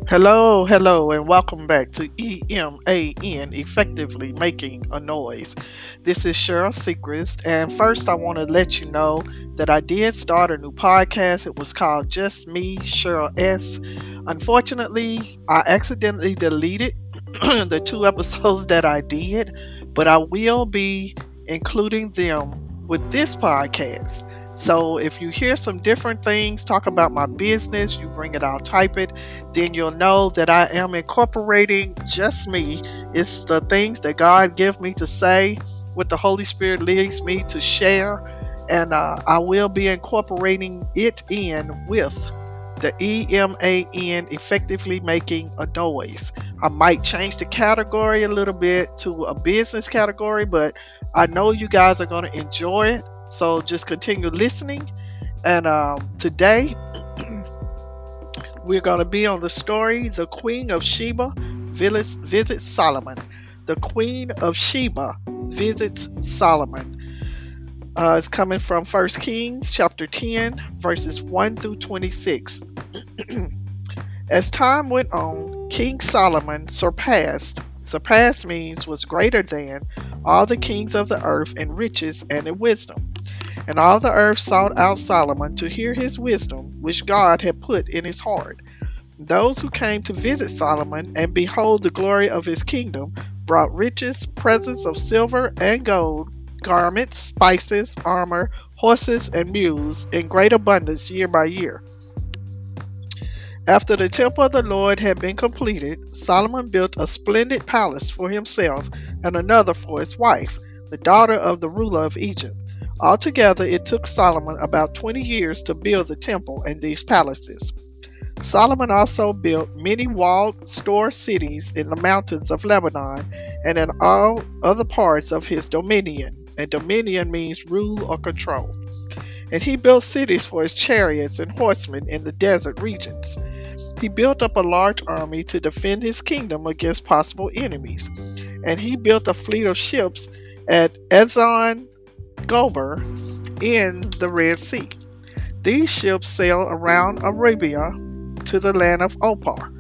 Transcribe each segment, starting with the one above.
Hello, and welcome back to EMAN, Effectively Making a Noise. This is Cheryl Secrest, and first I want to let you know that I did start a new podcast. It was called Just Me, Cheryl S. Unfortunately, I accidentally deleted the two episodes that I did, but I will be including them with this podcast. So if you hear some different things, talk about my business, you bring it out, type it, then you'll know that I am incorporating just me. It's the things that God gives me to say, what the Holy Spirit leads me to share, and I will be incorporating it in with the EMAN, effectively making a noise. I might change the category a little bit to a business category, but I know you guys are going to enjoy it. So just continue listening. And today we're going to be on the story The Queen of Sheba visits Solomon. The Queen of Sheba visits Solomon. It's coming from First Kings chapter 10, verses 1 through 26. As time went on, King Solomon surpassed means was greater than all the kings of the earth in riches and in wisdom. And all the earth sought out Solomon to hear his wisdom, which God had put in his heart. Those who came to visit Solomon and behold the glory of his kingdom brought riches, presents of silver and gold, garments, spices, armor, horses, and mules in great abundance year by year. After the temple of the Lord had been completed, Solomon built a splendid palace for himself and another for his wife, the daughter of the ruler of Egypt. Altogether, it took Solomon about 20 years to build the temple and these palaces. Solomon also built many walled store cities in the mountains of Lebanon and in all other parts of his dominion. And dominion means rule or control. And he built cities for his chariots and horsemen in the desert regions. He built up a large army to defend his kingdom against possible enemies. And he built a fleet of ships at Ezon Gomer in the Red Sea. These ships sailed around Arabia to the land of Opar,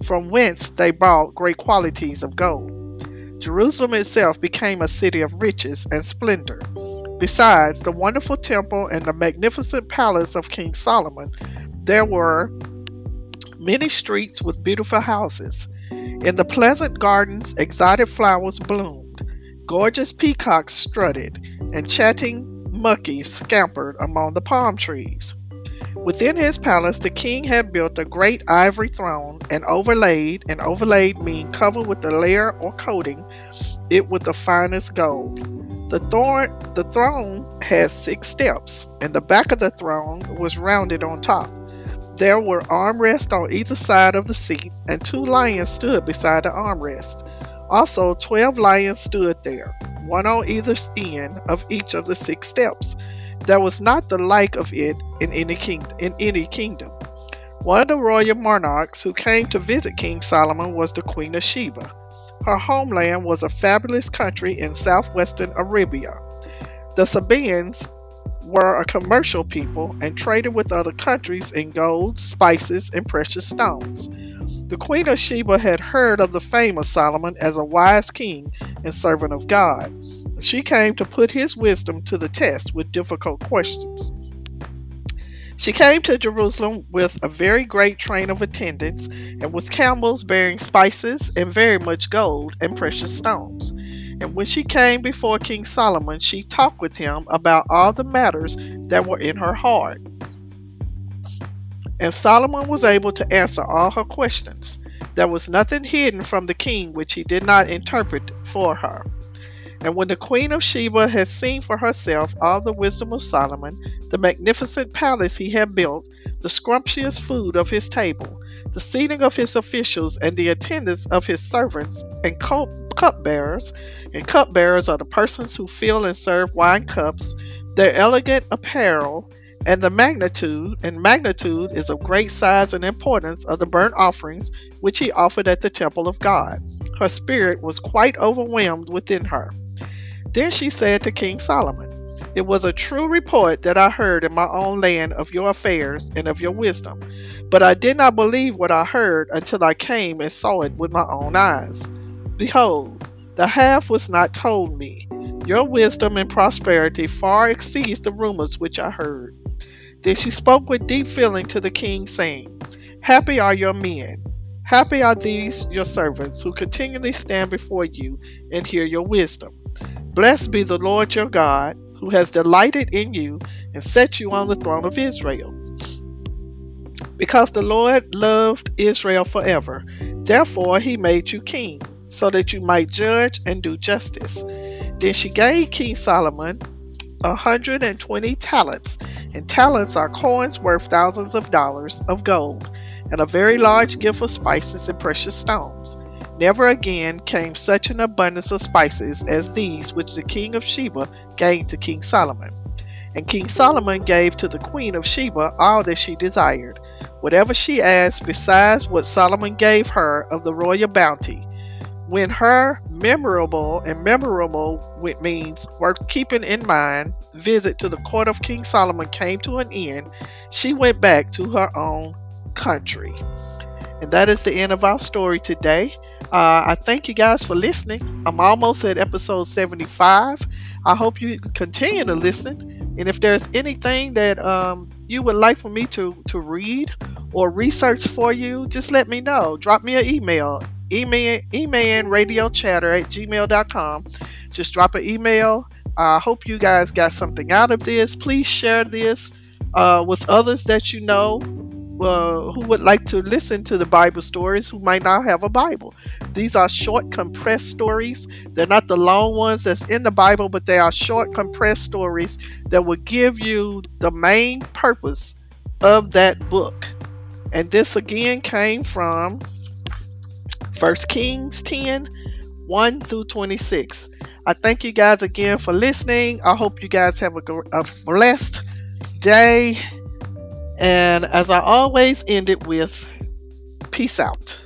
from whence they brought great quantities of gold. Jerusalem itself became a city of riches and splendor. Besides the wonderful temple and the magnificent palace of King Solomon, there were many streets with beautiful houses. In the pleasant gardens, exotic flowers bloomed, gorgeous peacocks strutted, and chatting monkeys scampered among the palm trees. Within his palace, the king had built a great ivory throne and overlaid mean covered with a layer or coating it with the finest gold. The throne had 6 steps, and the back of the throne was rounded on top. There were armrests on either side of the seat, and 2 lions stood beside the armrest. Also, 12 lions stood there, one on either end of each of the 6 steps. There was not the like of it in any kingdom. One of the royal monarchs who came to visit King Solomon was the Queen of Sheba. Her homeland was a fabulous country in southwestern Arabia. The Sabaeans were a commercial people and traded with other countries in gold, spices, and precious stones. The Queen of Sheba had heard of the fame of Solomon as a wise king and servant of God. She came to put his wisdom to the test with difficult questions. She came to Jerusalem with a very great train of attendants and with camels bearing spices and very much gold and precious stones. And when she came before King Solomon, she talked with him about all the matters that were in her heart. And Solomon was able to answer all her questions. There was nothing hidden from the king which he did not interpret for her. And when the Queen of Sheba had seen for herself all the wisdom of Solomon, the magnificent palace he had built, the scrumptious food of his table, the seating of his officials, and the attendance of his servants and cupbearers, and cupbearers are the persons who fill and serve wine cups, their elegant apparel, and magnitude is of great size and importance of the burnt offerings which he offered at the temple of God. Her spirit was quite overwhelmed within her. Then she said to King Solomon, "It was a true report that I heard in my own land of your affairs and of your wisdom. But I did not believe what I heard until I came and saw it with my own eyes. Behold, the half was not told me. Your wisdom and prosperity far exceeds the rumors which I heard. Then she spoke with deep feeling to the king, saying, Happy are your men. Happy are these your servants who continually stand before you and hear your wisdom. Blessed be the Lord your God, who has delighted in you and set you on the throne of Israel. Because the Lord loved Israel forever, therefore he made you king, so that you might judge and do justice. Then she gave King Solomon 120 talents, and talents are coins worth thousands of dollars of gold, and a very large gift of spices and precious stones. Never again came such an abundance of spices as these which the king of Sheba gave to King Solomon. And King Solomon gave to the queen of Sheba all that she desired, whatever she asked besides what Solomon gave her of the royal bounty. When her memorable, which means worth keeping in mind, visit to the court of King Solomon came to an end, she went back to her own country. And that is the end of our story today. I thank you guys for listening. I'm almost at episode 75. I hope you continue to listen. And if there's anything that you would like for me to read or research for you, just let me know. Drop me an email. emanradiochatter@gmail.com. Just drop an email. I hope you guys got something out of this. Please share this with others that you know who would like to listen to the Bible stories who might not have a Bible. These are short, compressed stories. They're not the long ones that's in the Bible, but they are short, compressed stories that will give you the main purpose of that book. And this again came from 1 Kings 10, 1 through 26. I thank you guys again for listening. I hope you guys have a blessed day. And as I always end it with, peace out.